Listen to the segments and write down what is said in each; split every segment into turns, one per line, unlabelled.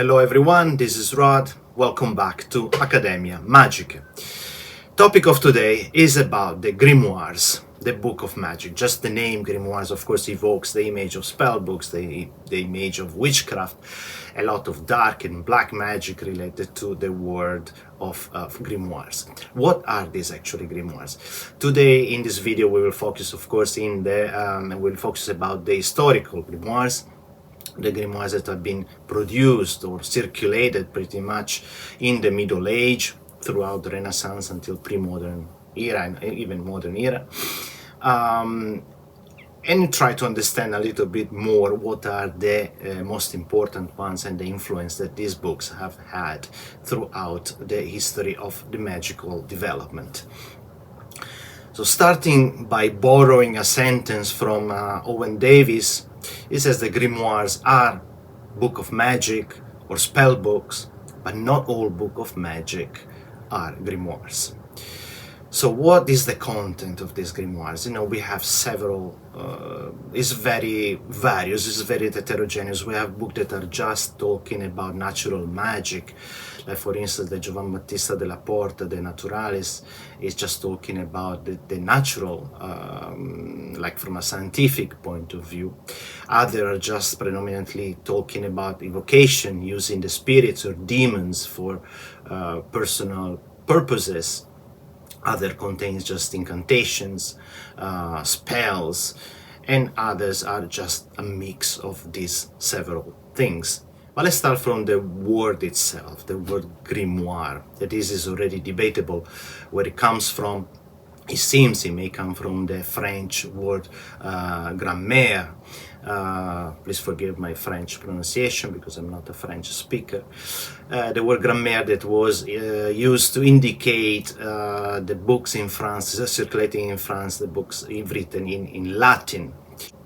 Hello everyone, this is Rod. Welcome back to Academia Magica. Topic of today is about the Grimoires, the book of magic. Just the name Grimoires, of course, evokes the image of spell books, the image of witchcraft, a lot of dark and black magic related to the word of Grimoires. What are these actually Grimoires? Today in this video we will focus, of course, about the historical Grimoires, the grimoires that have been produced or circulated pretty much in the Middle Age, throughout the Renaissance until pre-modern era and even modern era, and try to understand a little bit more what are the most important ones and the influence that these books have had throughout the history of the magical development. So starting by borrowing a sentence from Owen Davies, he says the grimoires are book of magic or spell books, but not all book of magic are grimoires. So what is the content of these grimoires? We have several, it's very various, it's very heterogeneous. We have books that are just talking about natural magic, like for instance the Giovan Battista della Porta, the Naturalis, is just talking about the natural, like from a scientific point of view. Others are just predominantly talking about evocation, using the spirits or demons for personal purposes. Other contains just incantations, spells, and others are just a mix of these several things. But let's start from the word itself, the word grimoire. That is already debatable where it comes from. It seems it may come from the French word grammaire. Please forgive my French pronunciation because I'm not a French speaker. The word grammaire that was used to indicate the books in France, circulating in France, the books written in Latin.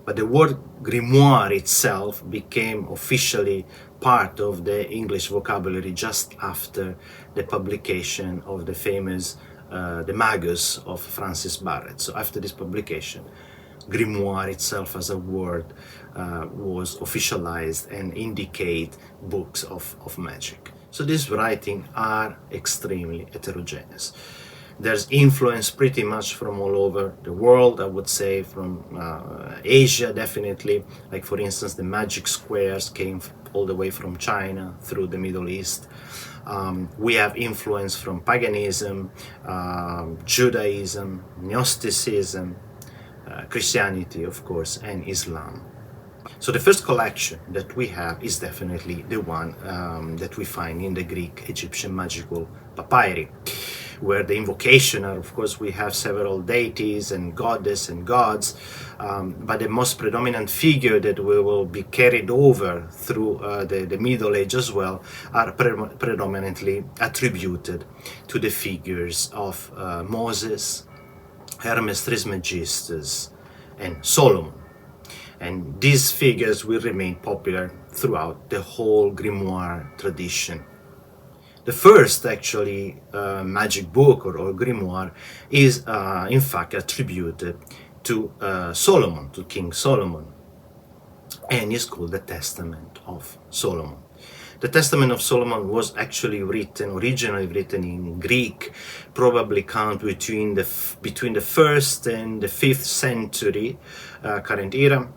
But the word grimoire itself became officially part of the English vocabulary just after the publication of the famous The Magus of Francis Barrett. So after this publication, grimoire itself as a word was officialized and indicate books of magic. So these writings are extremely heterogeneous. There's influence pretty much from all over the world, I would say, from Asia definitely. Like for instance, the magic squares came all the way from China through the Middle East. We have influence from paganism, Judaism, Gnosticism, Christianity, of course, and Islam. So the first collection that we have is definitely the one that we find in the Greek Egyptian magical papyri, where the invocation are, of course, we have several deities and goddess and gods, but the most predominant figure that will be carried over through the Middle Age as well are predominantly attributed to the figures of Moses, Hermes Trismegistus, and Solomon. And these figures will remain popular throughout the whole grimoire tradition. The first actually magic book or grimoire is in fact attributed to Solomon, to King Solomon, and is called the Testament of Solomon. The Testament of Solomon was actually originally written in Greek, probably count between the 1st and the 5th century current era.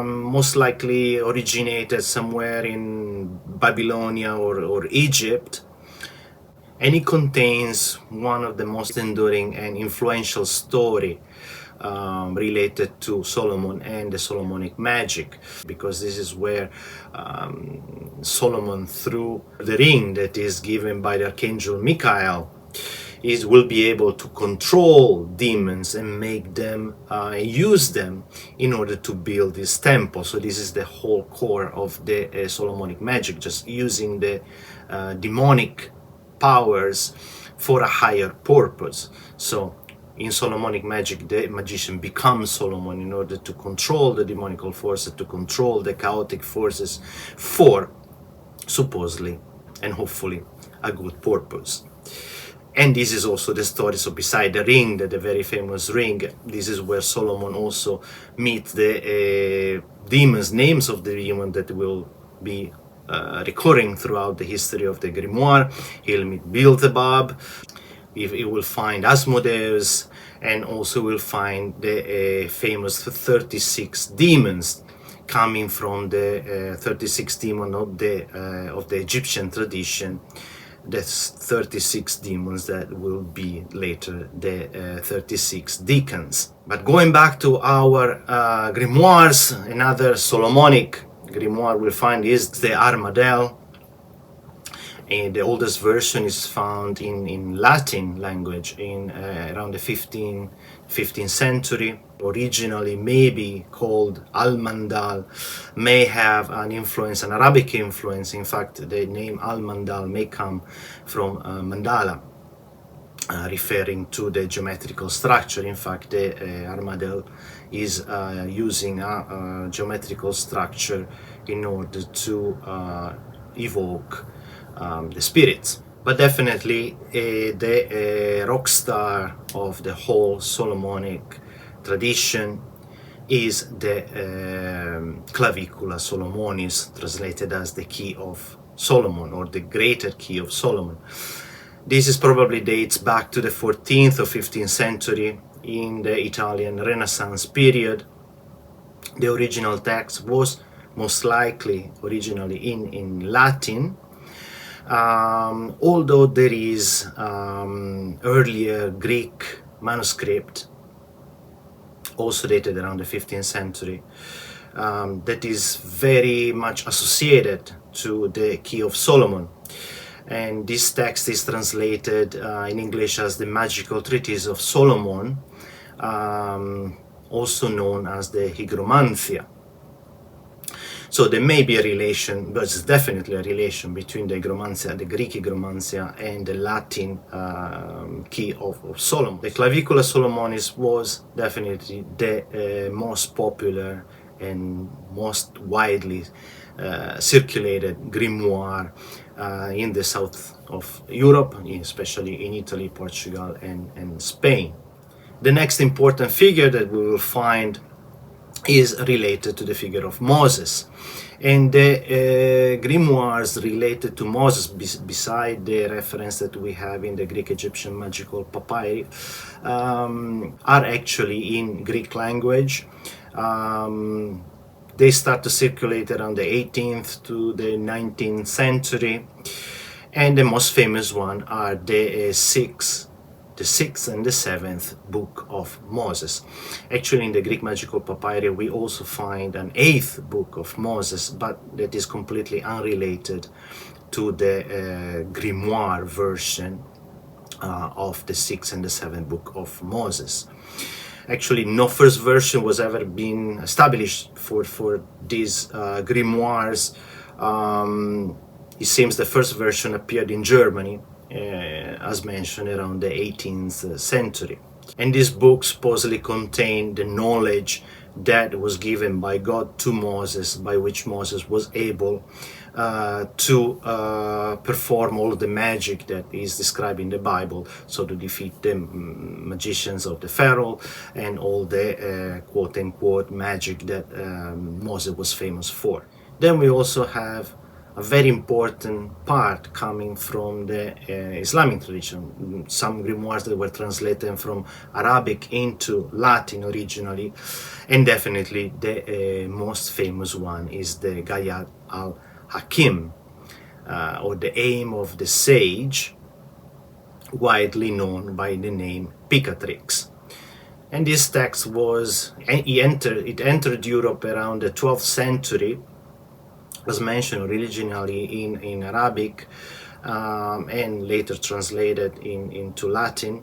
Most likely originated somewhere in Babylonia or Egypt, and it contains one of the most enduring and influential story related to Solomon and the Solomonic magic, because this is where Solomon, through the ring that is given by the Archangel Michael, will be able to control demons and make them use them in order to build this temple. So this is the whole core of the Solomonic magic, just using the demonic powers for a higher purpose. So in Solomonic magic, the magician becomes Solomon in order to control the demonical forces, to control the chaotic forces for supposedly and hopefully a good purpose. And this is also the story, so beside the ring, the very famous ring, this is where Solomon also meets the demons, names of the demon that will be recurring throughout the history of the Grimoire. He'll meet Beelzebub, he will find Asmodeus, and also will find the famous 36 demons coming from the 36 demons of the Egyptian tradition. That's 36 demons that will be later the 36 deacons. But going back to our grimoires, another Solomonic grimoire we'll find is the Armadel. And the oldest version is found in Latin language in around the 15th century. Originally maybe called Al-Mandal, may have an influence, an Arabic influence. In fact, the name Al-Mandal may come from mandala, referring to the geometrical structure. In fact, the Armadel is using a geometrical structure in order to evoke the spirits. But definitely the rock star of the whole Solomonic tradition is the Clavicula Solomonis, translated as the Key of Solomon, or the Greater Key of Solomon. This is probably dates back to the 14th or 15th century in the Italian Renaissance period. The original text was most likely originally in Latin, although there is earlier Greek manuscript also dated around the 15th century that is very much associated to the Key of Solomon. And this text is translated in English as the Magical Treatise of Solomon, also known as the Hygromanthia. So there may be a relation, but it's definitely a relation between the Hygromanthia, the Greek Hygromanthia, and the Latin Key of Solomon. The Clavicula Solomonis was definitely the most popular and most widely circulated grimoire in the south of Europe, especially in Italy, Portugal, and Spain. The next important figure that we will find is related to the figure of Moses. And the grimoires related to Moses, beside the reference that we have in the Greek-Egyptian magical papyri, are actually in Greek language. They start to circulate around the 18th to the 19th century, and the most famous one are the sixth and the seventh book of Moses. Actually, in the Greek magical papyri we also find an eighth book of Moses, but that is completely unrelated to the grimoire version of the sixth and the seventh book of Moses. Actually, no first version was ever been established for these grimoires. It seems the first version appeared in Germany, as mentioned, around the 18th century. And these books supposedly contain the knowledge that was given by God to Moses, by which Moses was able to perform all the magic that is described in the Bible, so to defeat the magicians of the Pharaoh and all the quote-unquote magic that Moses was famous for. Then we also have a very important part coming from the Islamic tradition. Some grimoires that were translated from Arabic into Latin originally, and definitely the most famous one is the Gayat al-Hakim, or the Aim of the Sage, widely known by the name Picatrix. And this text it entered Europe around the 12th century, was mentioned originally in Arabic and later translated into Latin.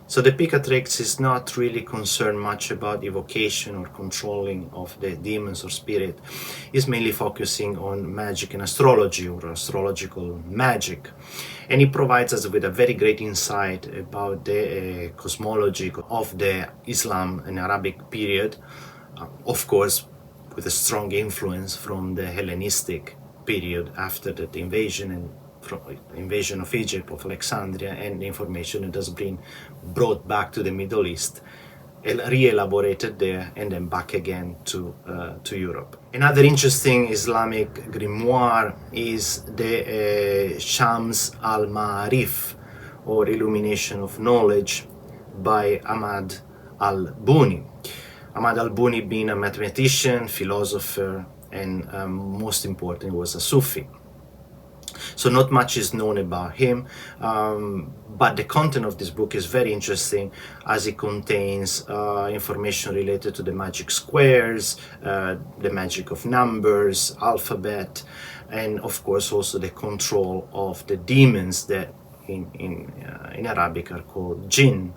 So the Picatrix is not really concerned much about evocation or controlling of the demons or spirit. It's mainly focusing on magic and astrology, or astrological magic. And it provides us with a very great insight about the cosmology of the Islam and Arabic period, of course with a strong influence from the Hellenistic period after the invasion of Egypt, of Alexandria, and the information that has been brought back to the Middle East re-elaborated there and then back again to Europe. Another interesting Islamic grimoire is the Shams al-Ma'arif, or Illumination of Knowledge, by Ahmad al-Buni. Ahmad al-Buni being a mathematician, philosopher, and most important, was a Sufi. So not much is known about him, but the content of this book is very interesting, as it contains information related to the magic squares, the magic of numbers, alphabet, and of course also the control of the demons that in Arabic are called jinn.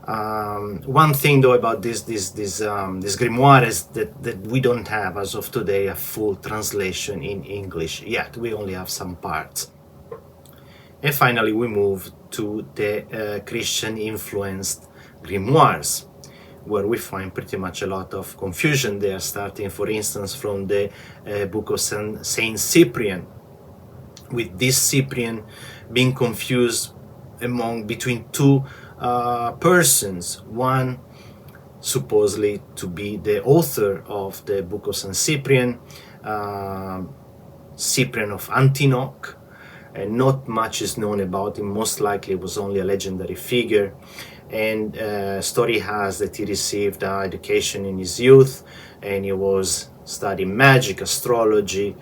One thing though about this grimoire is that we don't have, as of today, a full translation in English yet. We only have some parts. And finally we move to the Christian-influenced grimoires, where we find pretty much a lot of confusion there, starting for instance from the book of Saint Cyprian, with this Cyprian being confused between two persons, one supposedly to be the author of the book of St. Cyprian, Cyprian of Antioch, and not much is known about him. Most likely it was only a legendary figure, and story has that he received education in his youth and he was studying magic, astrology.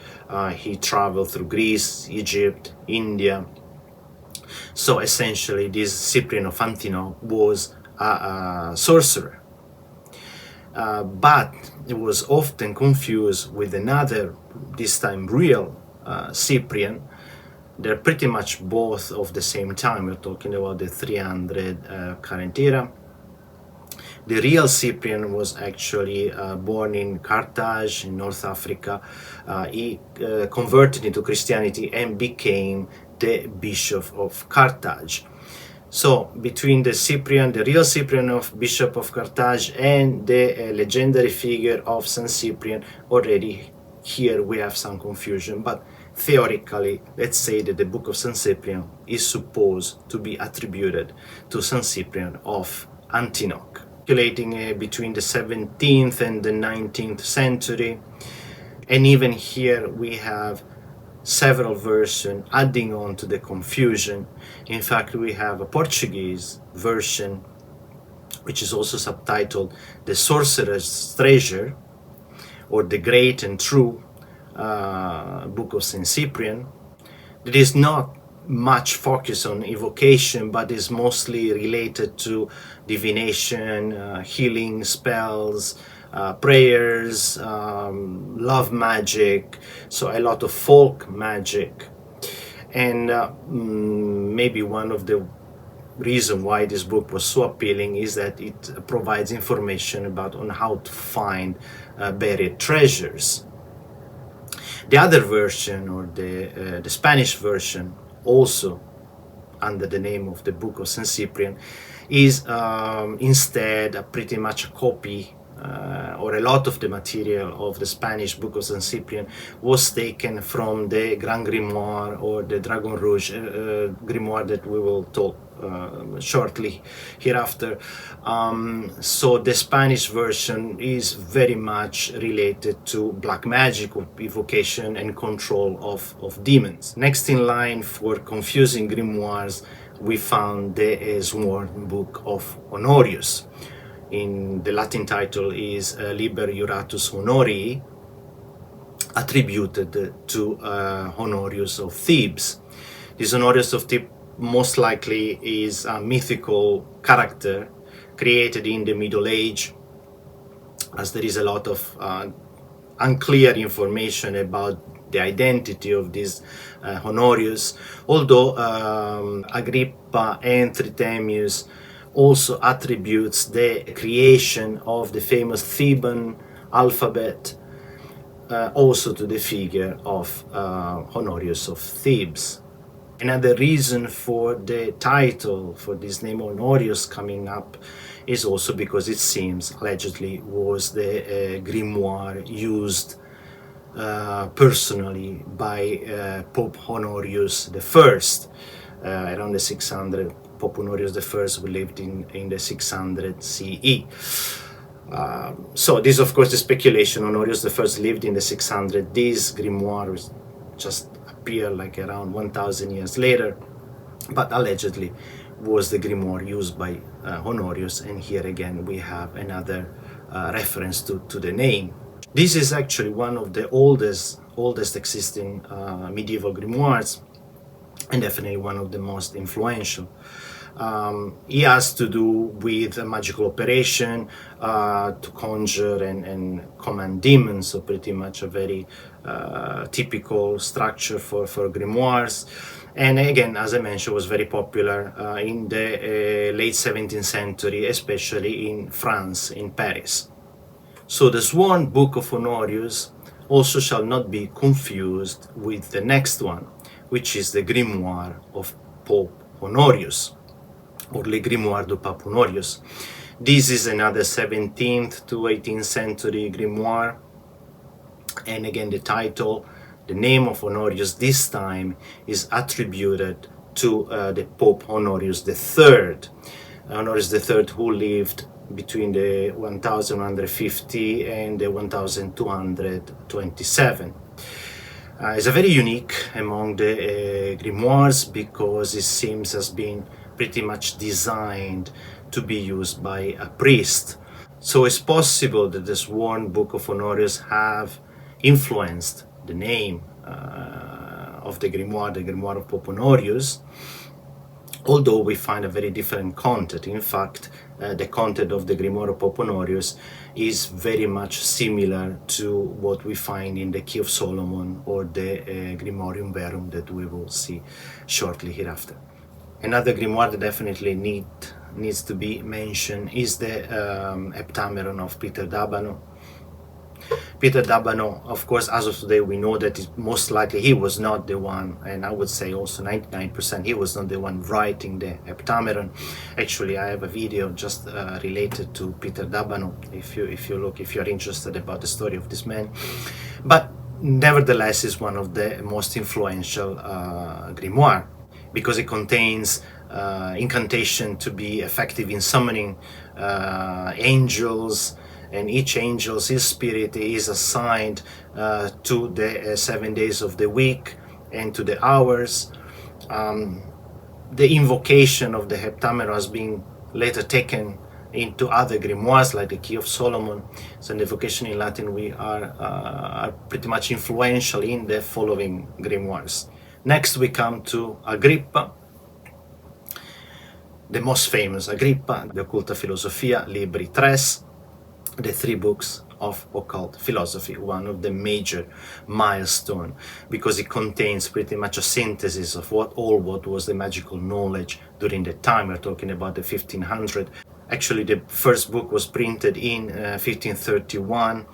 He traveled through Greece, Egypt, India. So essentially this Cyprian of Antioch was a sorcerer, but it was often confused with another, this time real Cyprian. They're pretty much both of the same time. We're talking about the 300 current era. The real Cyprian was actually born in Carthage in North Africa. He converted into Christianity and became the Bishop of Carthage. So between the real Cyprian of Bishop of Carthage, and the legendary figure of Saint Cyprian, already here we have some confusion, but theoretically, let's say that the book of Saint Cyprian is supposed to be attributed to Saint Cyprian of Antioch. Circulating between the 17th and the 19th century, and even here we have several versions adding on to the confusion. In fact, we have a Portuguese version which is also subtitled The Sorcerer's Treasure, or The Great and True Book of St. Cyprian. It is not much focus on evocation, but is mostly related to divination, healing spells, prayers, love magic, so a lot of folk magic. And maybe one of the reasons why this book was so appealing is that it provides information on how to find buried treasures. The other version, or the Spanish version, also under the name of the Book of St. Cyprian, is instead pretty much a copy, or a lot of the material of the Spanish Book of St. Cyprian was taken from the Grand Grimoire, or the Dragon Rouge Grimoire that we will talk shortly hereafter. So the Spanish version is very much related to black magic, evocation and control of demons. Next in line for confusing grimoires, we found the sworn book of Honorius. In the Latin title is Liber Juratus Honorii, attributed to Honorius of Thebes. This Honorius of Thebes most likely is a mythical character created in the Middle Age, as there is a lot of unclear information about the identity of this Honorius, although Agrippa and Tritemius also attributes the creation of the famous Theban alphabet also to the figure of Honorius of Thebes. Another reason for the title, for this name Honorius coming up, is also because it seems allegedly was the grimoire used personally by Pope Honorius I around the 600 Pope Honorius I, who lived in the 600 CE. So this, of course, the speculation. Honorius I lived in the 600. These grimoires just appear like around 1,000 years later, but allegedly was the grimoire used by Honorius, and here again we have another reference to the name. This is actually one of the oldest existing medieval grimoires, and definitely one of the most influential. He has to do with a magical operation to conjure and command demons, so pretty much a very typical structure for grimoires. And again, as I mentioned, was very popular in the late 17th century, especially in France, in Paris. So the sworn Book of Honorius also shall not be confused with the next one, which is the Grimoire of Pope Honorius, or Le Grimoire du Pape Honorius. This is another 17th to 18th century grimoire, and again the title, the name of Honorius this time is attributed to the Pope Honorius III. Honorius III, who lived between the 1150 and the 1227. It's a very unique among the grimoires because it seems has been pretty much designed to be used by a priest. So it's possible that the sworn Book of Honorius have influenced the name of the Grimoire of Pope Honorius, although we find a very different content. In fact, the content of the Grimoire of Pope Honorius is very much similar to what we find in the Key of Solomon or the Grimorium Verum that we will see shortly hereafter. Another grimoire that definitely needs to be mentioned is the Heptameron of Peter d'Abano. Peter d'Abano, of course, as of today, we know that most likely he was not the one, and I would say also 99% he was not the one writing the Heptameron. Actually, I have a video just related to Peter d'Abano, if you're interested about the story of this man. But nevertheless, is one of the most influential grimoire, because it contains incantation to be effective in summoning angels, and each angel's his spirit is assigned to the 7 days of the week and to the hours. The invocation of the Heptameron has been later taken into other grimoires like the Key of Solomon. So the invocation in Latin are pretty much influential in the following grimoires. Next we come to Agrippa, the most famous Agrippa, the Occulta Philosophia, Libri Tres, the 3 books of occult philosophy, one of the major milestone, because it contains pretty much a synthesis of what was the magical knowledge during the time. We're talking about the 1500. Actually, the first book was printed in 1531,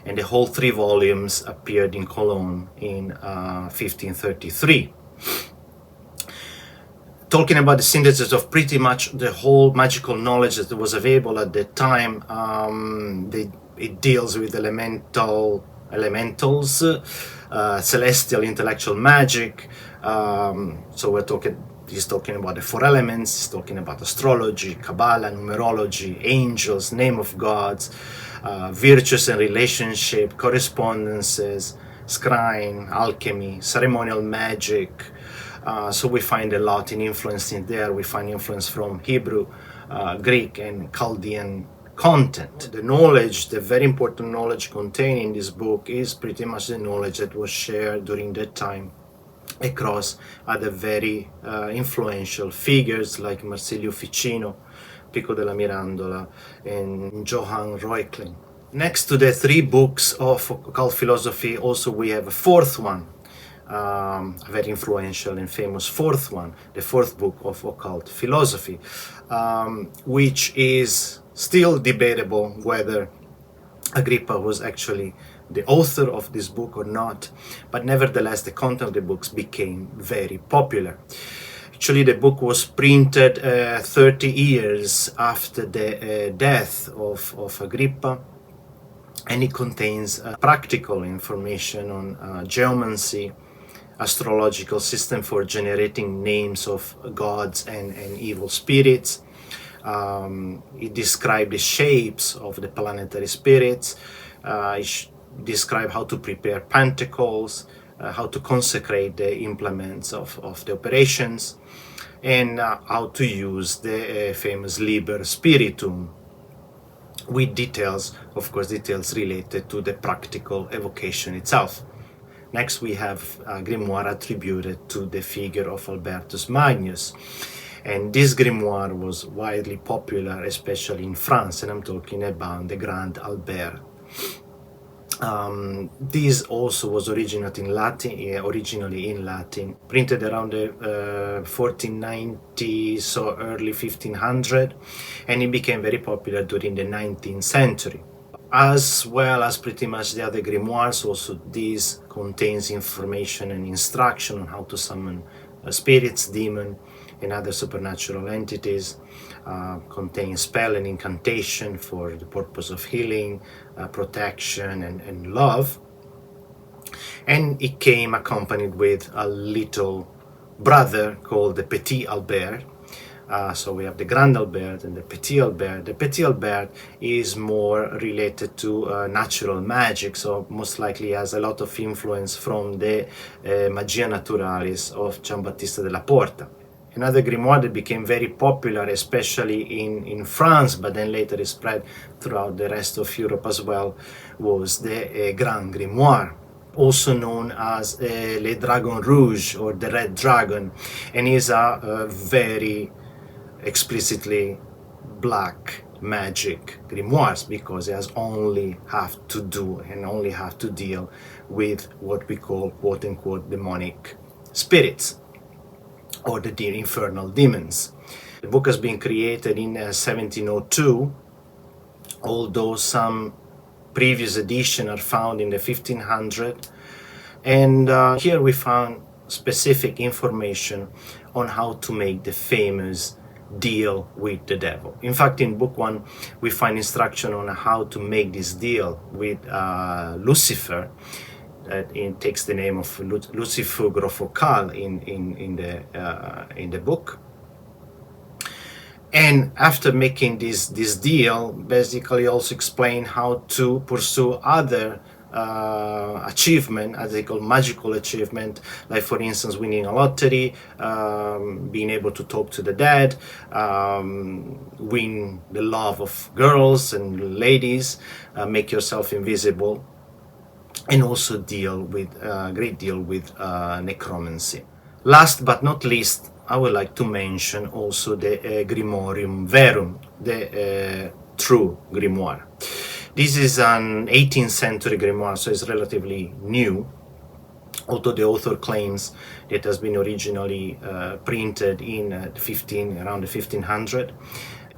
and the whole 3 volumes appeared in Cologne in 1533. Talking about the synthesis of pretty much the whole magical knowledge that was available at the time, it deals with elementals, celestial intellectual magic. So he's talking about the 4 elements, he's talking about astrology, Kabbalah, numerology, angels, name of gods, virtues and relationship, correspondences, scrying, alchemy, ceremonial magic. So we find a lot in influence in there. We find influence from Hebrew, Greek, and Chaldean content. The knowledge, the very important knowledge contained in this book, is pretty much the knowledge that was shared during that time across other very influential figures like Marsilio Ficino, Pico della Mirandola, and Johann Reuchlin. Next to the 3 books of occult philosophy, also we have a 4th one, a very influential and famous 4th one, the 4th book of occult philosophy, which is still debatable whether Agrippa was actually the author of this book or not, but nevertheless the content of the books became very popular. Actually, the book was printed 30 years after the death of Agrippa, and it contains practical information on geomancy, astrological system for generating names of gods and evil spirits. It described the shapes of the planetary spirits. It described how to prepare pentacles, how to consecrate the implements of the operations, and how to use the famous Liber Spiritum, with details, of course, details related to the practical evocation itself. Next, we have a grimoire attributed to the figure of Albertus Magnus. And this grimoire was widely popular, especially in France, and I'm talking about the Grand Albert. This also was originally in Latin, printed around the 1490, so early 1500, and it became very popular during the 19th century. As well as pretty much the other grimoires, also this contains information and instruction on how to summon spirits, demons, and other supernatural entities. Contains spell and incantation for the purpose of healing, protection, and love. And it came accompanied with a little brother called the Petit Albert. So we have the Grand Albert and the Petit Albert. The Petit Albert is more related to natural magic, so most likely has a lot of influence from the Magia Naturalis of Giambattista della Porta. Another grimoire that became very popular, especially in France, but then later it spread throughout the rest of Europe as well, was the Grand Grimoire, also known as Le Dragon Rouge, or the Red Dragon, and is a very explicitly black magic grimoires, because it has only have to deal with what we call quote-unquote demonic spirits, or the infernal demons. The book has been created in 1702, although some previous editions are found in the 1500s, and here we found specific information on how to make the famous deal with the devil. In fact, in book 1 we find instruction on how to make this deal with Lucifer. It takes the name of Lucifer Grofocal in the book. And after making this deal, basically also explain how to pursue other achievement, as they call magical achievement, like for instance winning a lottery, being able to talk to the dead, win the love of girls and ladies, make yourself invisible, and also deal with a great deal with necromancy. Last but not least, I would like to mention also the Grimorium Verum, the true grimoire. This is an 18th century grimoire, so it's relatively new, although the author claims it has been originally printed in around the 1500.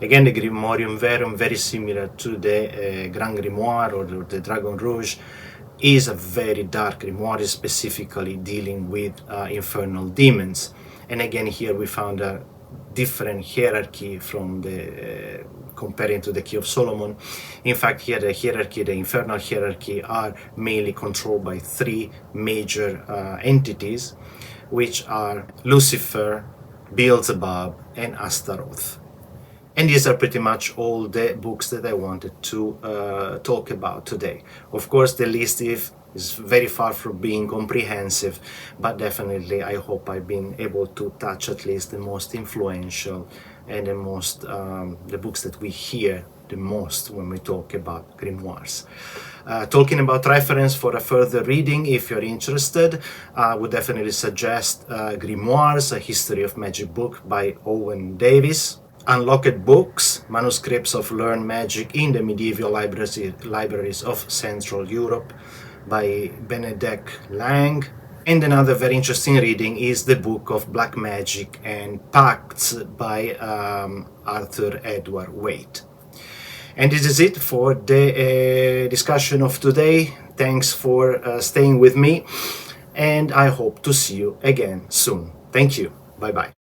Again, the Grimorium Verum, very similar to the Grand Grimoire or the Dragon Rouge, is a very dark grimoire, specifically dealing with infernal demons. And again, here we found a different hierarchy from the comparing to the Key of Solomon. In fact, here the hierarchy, the infernal hierarchy, are mainly controlled by three major entities, which are Lucifer, Beelzebub, and Astaroth. And these are pretty much all the books that I wanted to talk about today. Of course, the list is very far from being comprehensive, but definitely I hope I've been able to touch at least the most influential and the books that we hear the most when we talk about grimoires. Talking about reference for a further reading, if you're interested, I would definitely suggest Grimoires, A History of Magic book by Owen Davis. Unlocked Books, Manuscripts of Learned Magic in the Medieval Libraries of Central Europe by Benedek Lang. And another very interesting reading is the Book of Black Magic and Pacts by Arthur Edward Waite. And this is it for the discussion of today. Thanks for staying with me, and I hope to see you again soon. Thank you. Bye-bye.